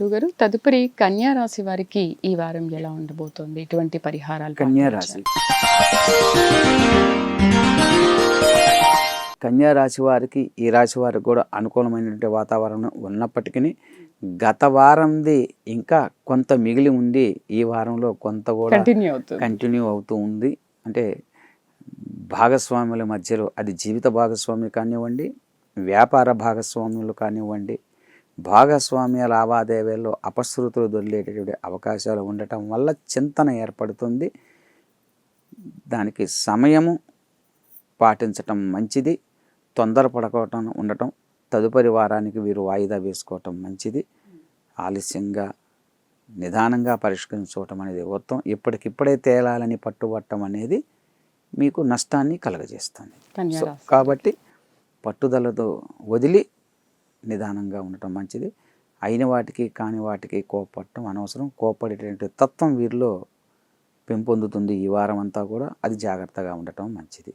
గురుగారు తదుపరి కన్యా రాశి వారికి ఈ వారం ఎలా ఉండబోతోంది? ఎటువంటి పరిహారాలు కన్యా పాటించాలి? కన్యా రాశి వారికి ఈ రాశి వారికి కూడా అనుకూలమైనటువంటి వాతావరణం ఉన్నప్పటికీ గత వారంది ఇంకా కొంత మిగిలి ఉంది. ఈ వారంలో కొంత కూడా కంటిన్యూ అవుతూ ఉంది. అంటే భాగస్వాముల మధ్యలో అది జీవిత భాగస్వామి కానివ్వండి, వ్యాపార భాగస్వాములు కానివ్వండి, భాగస్వామ్య లావాదేవీల్లో అపశృతులు దొరికేటటువంటి అవకాశాలు ఉండటం వల్ల చింతన ఏర్పడుతుంది. దానికి సమయము పాటించటం మంచిది. తొందరపడకోవటం ఉండటం, తదుపరి వారానికి వీరు వాయిదా వేసుకోవటం మంచిది. ఆలస్యంగా నిదానంగా పరిష్కరించుకోవటం అనేది ఉత్తమం. ఇప్పటికిప్పుడే తేలాలని పట్టుబట్టం అనేది మీకు నష్టాన్ని కలుగజేస్తుంది. కాబట్టి పట్టుదలతో వదిలి నిదానంగా ఉండటం మంచిది. అయిన వాటికి కాని వాటికి కోపడటం అనవసరం. కోపడేటువంటి తత్వం వీరిలో పెంపొందుతుంది ఈ వారం అంతా కూడా. అది జాగ్రత్తగా ఉండటం మంచిది.